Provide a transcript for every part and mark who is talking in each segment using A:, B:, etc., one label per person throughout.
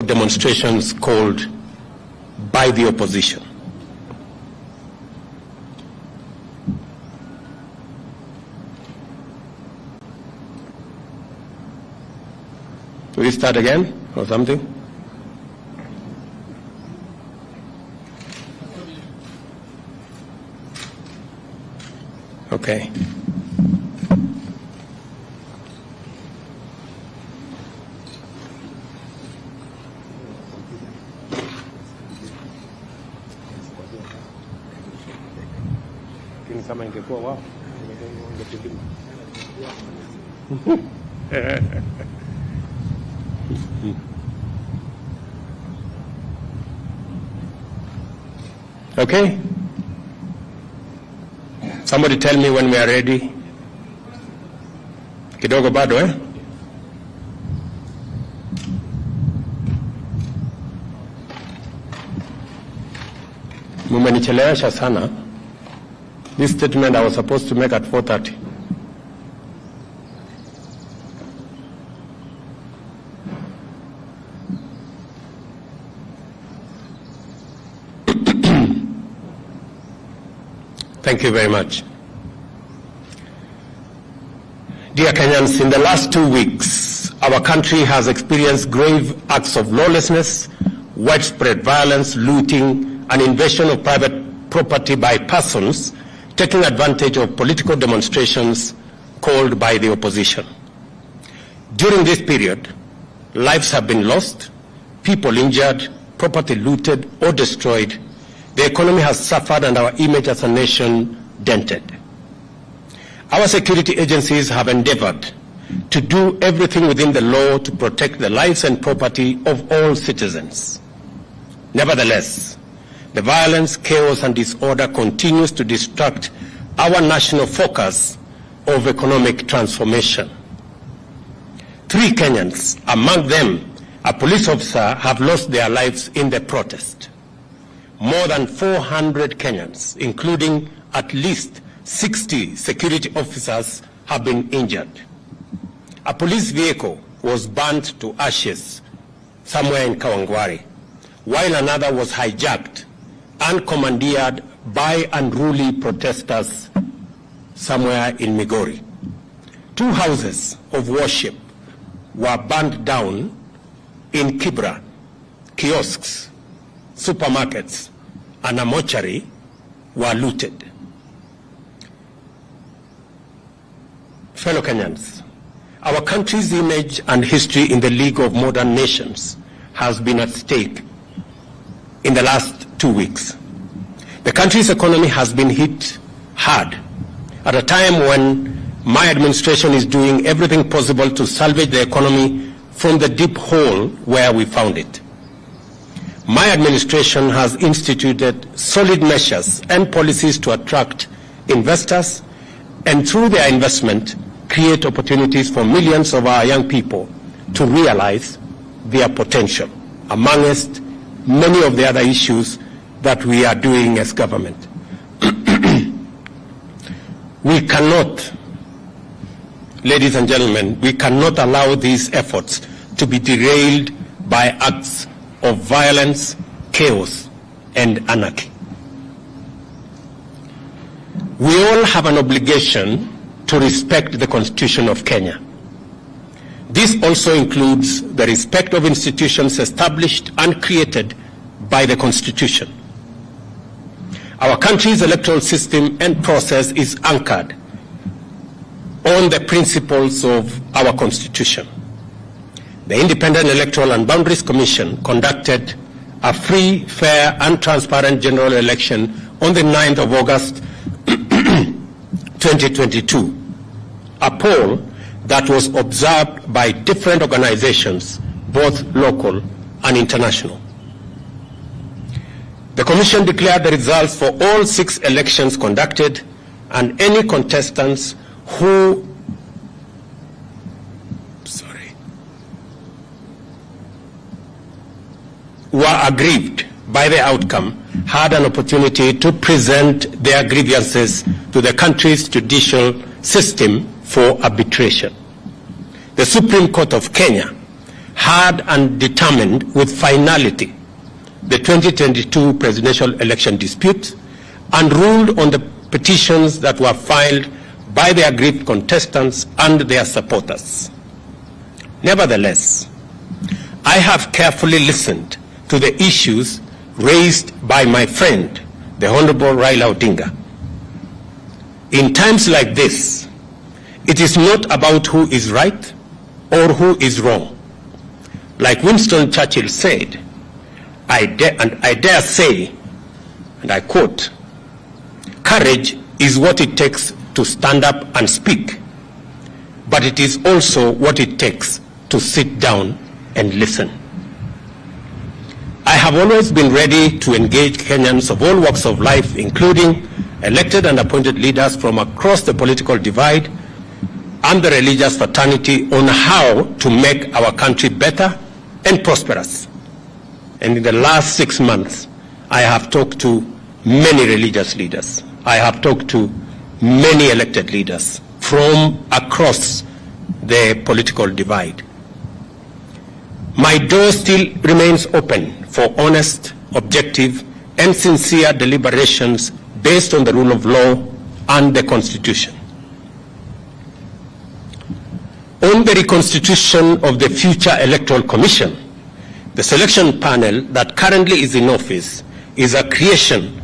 A: demonstrations called by the opposition. Will we start again or something? Okay. Kama ingekuwa wao Okay. Somebody tell me when we are ready. Kidogo bado eh? Mumenichelewesha sana. This statement I was supposed to make at 4:30. Thank you very much. Dear Kenyans, in the last 2 weeks, our country has experienced grave acts of lawlessness, widespread violence, looting, and invasion of private property by persons taking advantage of political demonstrations called by the opposition. During this period, lives have been lost, people injured, property looted or destroyed, the economy has suffered, and our image as a nation dented. Our security agencies have endeavored to do everything within the law to protect the lives and property of all citizens. Nevertheless, the violence, chaos, and disorder continues to distract our national focus of economic transformation. 3 Kenyans, among them a police officer, have lost their lives in the protest. More than 400 Kenyans, including at least 60 security officers, have been injured. A police vehicle was burnt to ashes somewhere in Kawangware, while another was hijacked and commandeered by unruly protesters somewhere in Migori. 2 houses of worship were burned down in Kibra. Kiosks, supermarkets, and a mortuary were looted. Fellow Kenyans, our country's image and history in the League of Modern Nations has been at stake in the last 2 weeks. The country's economy has been hit hard at a time when my administration is doing everything possible to salvage the economy from the deep hole where we found it. My administration has instituted solid measures and policies to attract investors and through their investment create opportunities for millions of our young people to realize their potential, amongst many of the other issues that we are doing as government. We cannot, ladies and gentlemen, we cannot allow these efforts to be derailed by acts of violence, chaos, and anarchy. We all have an obligation to respect the Constitution of Kenya. This also includes the respect of institutions established and created by the Constitution. Our country's electoral system and process is anchored on the principles of our Constitution. The Independent Electoral and Boundaries Commission conducted a free, fair, and transparent general election on the 9th of August 2022, a poll that was observed by different organizations, both local and international. The Commission declared the results for all 6 elections conducted, and any contestants who were aggrieved by the outcome had an opportunity to present their grievances to the country's judicial system for arbitration. The Supreme Court of Kenya heard and determined with finality the 2022 presidential election dispute and ruled on the petitions that were filed by the aggrieved contestants and their supporters. Nevertheless, I have carefully listened to the issues raised by my friend, the Honorable Raila Odinga. In times like this, it is not about who is right or who is wrong. Like Winston Churchill said, I dare say, and I quote, "Courage is what it takes to stand up and speak, but it is also what it takes to sit down and listen." I have always been ready to engage Kenyans of all walks of life, including elected and appointed leaders from across the political divide and the religious fraternity, on how to make our country better and prosperous. And in the last 6 months, I have talked to many religious leaders. I have talked to many elected leaders from across the political divide. My door still remains open for honest, objective, and sincere deliberations based on the rule of law and the Constitution. On the reconstitution of the future Electoral Commission, the selection panel that currently is in office is a creation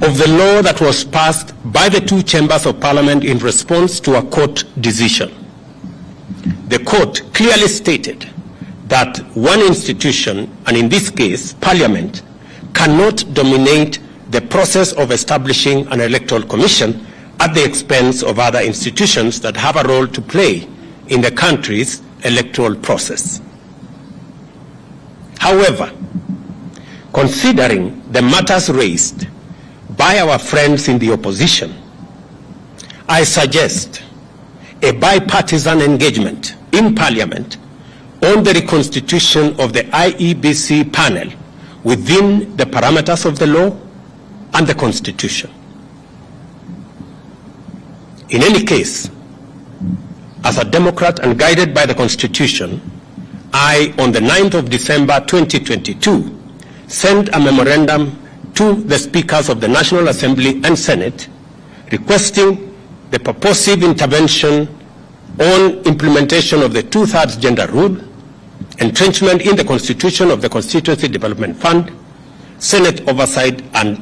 A: of the law that was passed by the two chambers of parliament in response to a court decision. The court clearly stated that one institution, and in this case, Parliament, cannot dominate the process of establishing an electoral commission at the expense of other institutions that have a role to play in the country's electoral process. However, considering the matters raised by our friends in the opposition, I suggest a bipartisan engagement in Parliament on the reconstitution of the IEBC panel within the parameters of the law and the Constitution. In any case, as a Democrat and guided by the Constitution, I, on the 9th of December 2022, sent a memorandum to the Speakers of the National Assembly and Senate requesting the purposive intervention on implementation of the 2/3 gender rule, entrenchment in the Constitution of the Constituency Development Fund, Senate oversight and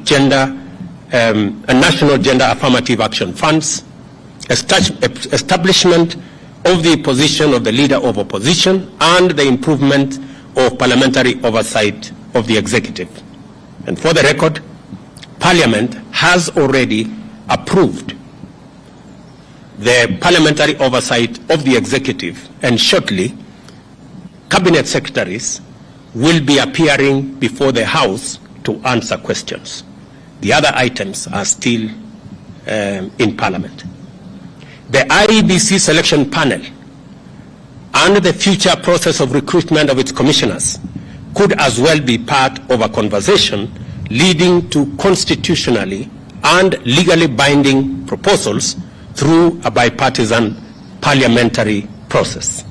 A: national gender affirmative action funds, establishment of the position of the Leader of Opposition, and the improvement of parliamentary oversight of the executive. And for the record, Parliament has already approved the parliamentary oversight of the executive, and shortly, cabinet secretaries will be appearing before the House to answer questions. The other items are still in Parliament. The IEBC selection panel and the future process of recruitment of its commissioners could as well be part of a conversation leading to constitutionally and legally binding proposals through a bipartisan parliamentary process.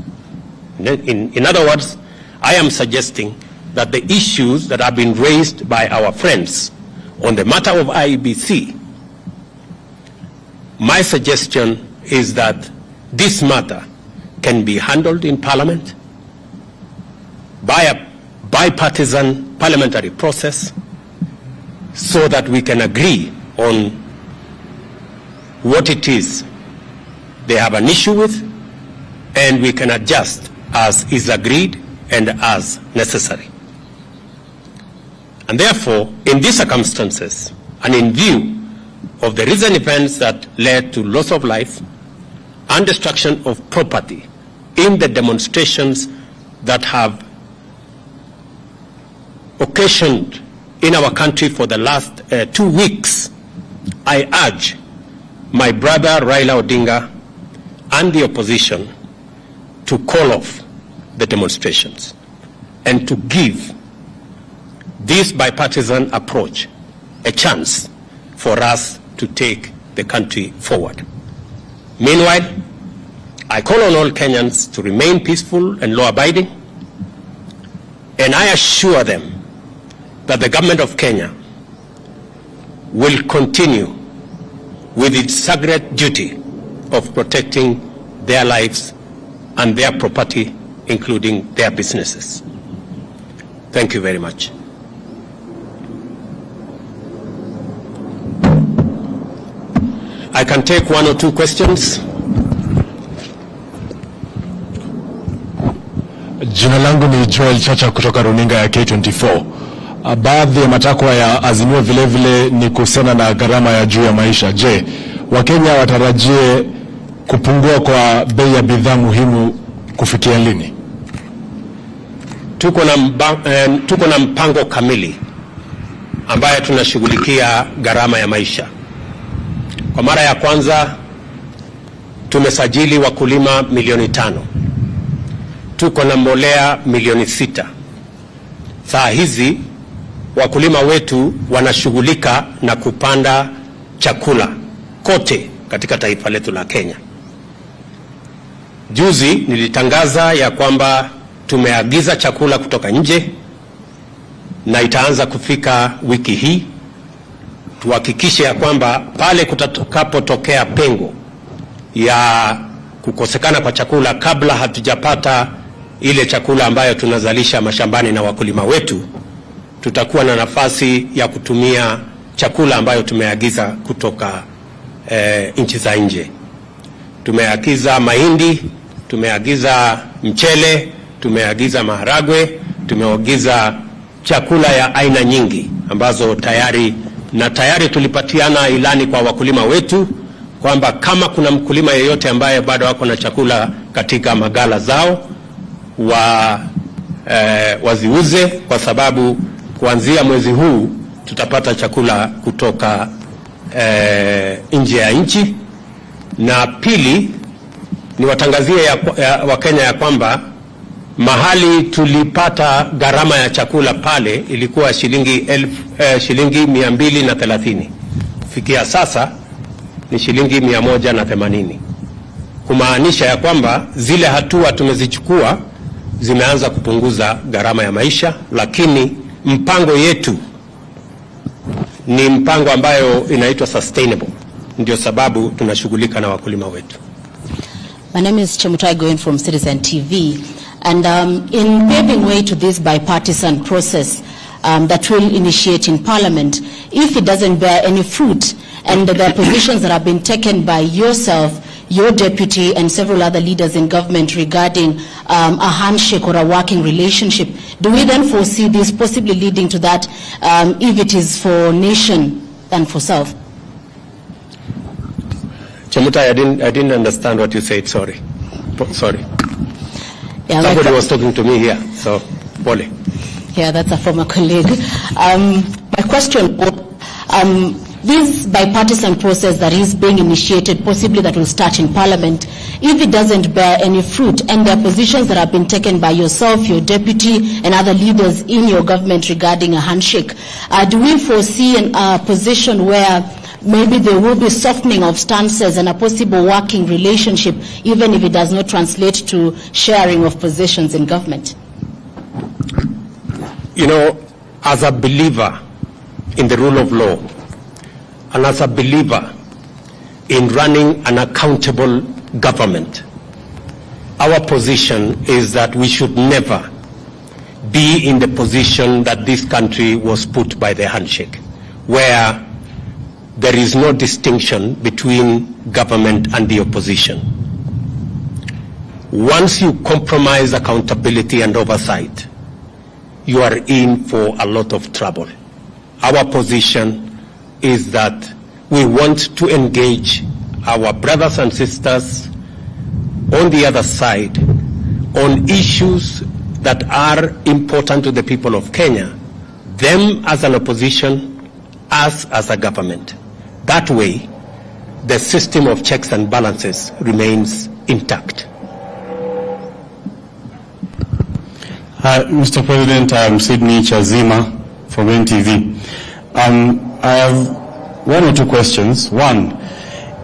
A: In other words, I am suggesting that the issues that have been raised by our friends on the matter of IEBC, my suggestion is that this matter can be handled in Parliament by a bipartisan parliamentary process so that we can agree on what it is they have an issue with, and we can adjust as is agreed and as necessary. And therefore, in these circumstances, and in view of the recent events that led to loss of life and destruction of property in the demonstrations that have occasioned in our country for the last 2 weeks, I urge my brother Raila Odinga and the opposition to call off the demonstrations and to give this bipartisan approach a chance for us to take the country forward. Meanwhile, I call on all Kenyans to remain peaceful and law-abiding And I assure them that the government of Kenya will continue with its sacred duty of protecting their lives and their property, including their businesses. Thank you very much. I can take one or two questions.
B: Jina langu ni Joel Chacha kutoka runinga ya K24. Baadhi ya matakwa ya Azimio vile vile ni kuhusiana na gharama ya juu ya maisha. Je, Wakenya watarajie kupungua kwa bei ya bidhaa muhimu kufikia lini?
A: Tuko na mpango kamili ambaye tunashughulikia gharama ya maisha. Kwa mara ya kwanza tumesajili wakulima milioni 5. Tuko na mbolea milioni 6. Saa hizi wakulima wetu wanashughulika na kupanda chakula kote katika taifa letu la Kenya. Juzi nilitangaza ya kwamba tumeagiza chakula kutoka nje na itaanza kufika wiki hii. Tuhakikishe ya kwamba pale kutakapotokea pengo ya kukosekana kwa chakula kabla hatujapata ile chakula ambayo tunazalisha mashambani na wakulima wetu, tutakuwa na nafasi ya kutumia chakula ambayo tumeagiza kutoka nchi za nje. Tumeagiza mahindi, tumeagiza mchele, tumeagiza maharagwe, tumeagiza chakula ya aina nyingi ambazo tayari tulipatiana ilani kwa wakulima wetu kwamba kama kuna mkulima yeyote ambaye bado wako na chakula katika magala zao waziuze, kwa sababu kuanzia mwezi huu tutapata chakula kutoka nje ya nchi. Na pili, ni watangazie Wakenya ya kwamba mahali tulipata gharama ya chakula pale ilikuwa shilingi 230. Kufikia sasa ni shilingi 180. Kumaanisha ya kwamba zile hatua tumezichukua zimeanza kupunguza gharama ya maisha, lakini mpango yetu ni mpango ambayo inaitwa sustainable. Ndio sababu tunashughulika na wakulima wetu.
C: My name is Chemutai Goen from Citizen TV, and in paving way to this bipartisan process that will initiate in Parliament, if it doesn't bear any fruit, and the positions that have been taken by yourself, your deputy, and several other leaders in government regarding a handshake or a working relationship, do we then foresee this possibly leading to that if it is for nation and for self?
A: Chemutai, I didn't understand what you said. Sorry. Yeah, somebody was talking to me here, so Pole.
C: Yeah, that's a former colleague. My question, this bipartisan process that is being initiated, possibly that will start in Parliament, if it doesn't bear any fruit, and there are positions that have been taken by yourself, your deputy, and other leaders in your government regarding a handshake, do we foresee a position where maybe there will be softening of stances and a possible working relationship, even if it does not translate to sharing of positions in government?
A: You know, as a believer in the rule of law, and as a believer in running an accountable government, our position is that we should never be in the position that this country was put by the handshake, where there is no distinction between government and the opposition. Once you compromise accountability and oversight, you are in for a lot of trouble. Our position is that we want to engage our brothers and sisters on the other side on issues that are important to the people of Kenya, them as an opposition, us as a government. That way, the system of checks and balances remains intact.
B: Mr. President, I'm Sydney Chazima from NTV. I have one or two questions. One,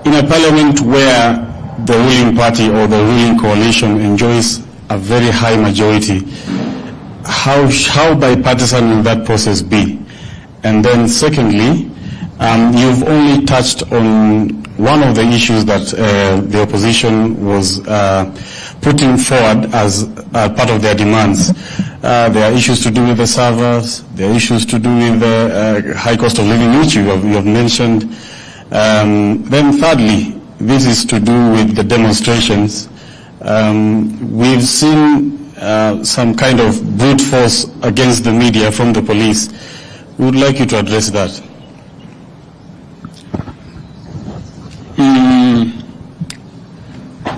B: in a parliament where the ruling party or the ruling coalition enjoys a very high majority,
D: how bipartisan will that process be? And then secondly, you've only touched on one of the issues that the opposition was putting forward as part of their demands. There are issues to do with the servers, there are issues to do with the high cost of living, which you have mentioned. Then thirdly, this is to do with the demonstrations. We've seen some kind of brute force against the media from the police. We would like you to address that.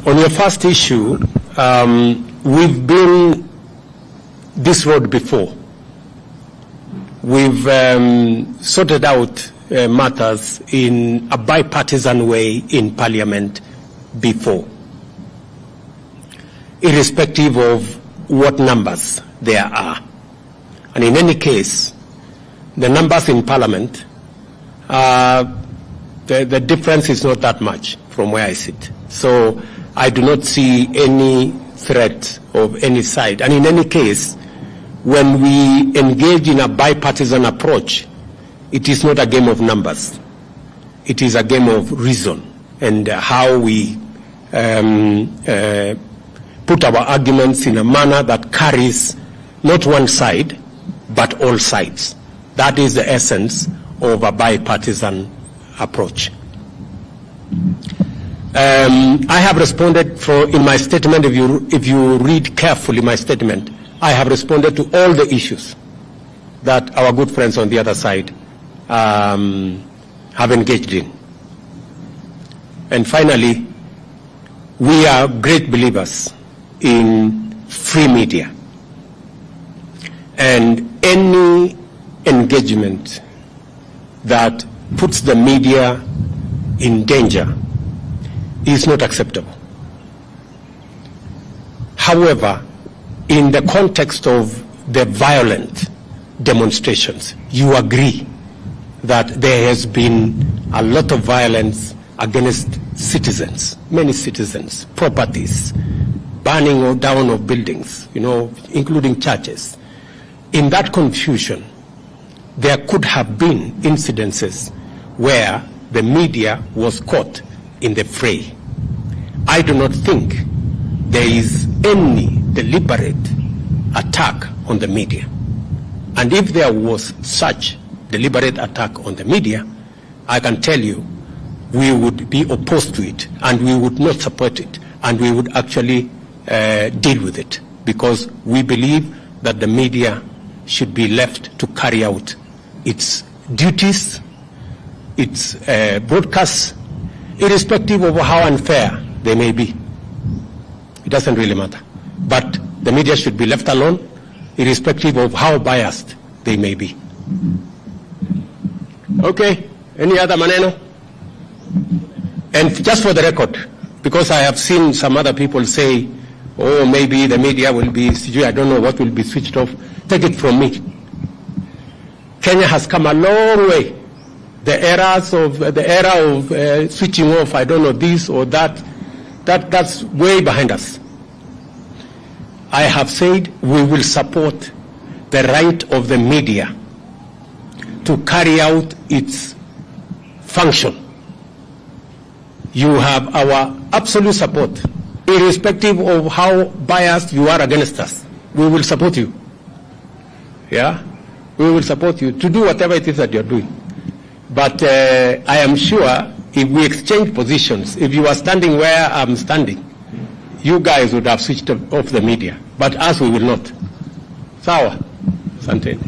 A: On your first issue, we've been this road before. We've sorted out matters in a bipartisan way in Parliament before, irrespective of what numbers there are. And in any case, the numbers in Parliament, the difference is not that much from where I sit. So I do not see any threat of any side. And in any case, when we engage in a bipartisan approach, it is not a game of numbers. It is a game of reason and how we put our arguments in a manner that carries not one side, but all sides. That is the essence of a bipartisan approach. I have responded in my statement, if you read carefully my statement, I have responded to all the issues that our good friends on the other side have engaged in. And finally, we are great believers in free media. And any engagement that puts the media in danger is not acceptable. However, in the context of the violent demonstrations, you agree that there has been a lot of violence against citizens, many citizens, properties, burning down of buildings, including churches. In that confusion, there could have been incidences where the media was caught in the fray. I do not think there is any deliberate attack on the media. And if there was such deliberate attack on the media, I can tell you we would be opposed to it and we would not support it and we would actually deal with it, because we believe that the media should be left to carry out its duties, its broadcasts, irrespective of how unfair they may be. It doesn't really matter. But the media should be left alone, irrespective of how biased they may be. Okay, any other maneno? And just for the record, because I have seen some other people say, oh, maybe the media will be, I don't know what will be switched off. Take it from me. Kenya has come a long way. The era of switching off, I don't know, this or that's way behind us. I have said we will support the right of the media to carry out its function. You have our absolute support, irrespective of how biased you are against us. We will support you. Yeah? We will support you to do whatever it is that you're doing. But I am sure if we exchange positions, if you are standing where I'm standing, you guys would have switched off the media. But us, we will not. Sawa. Asante.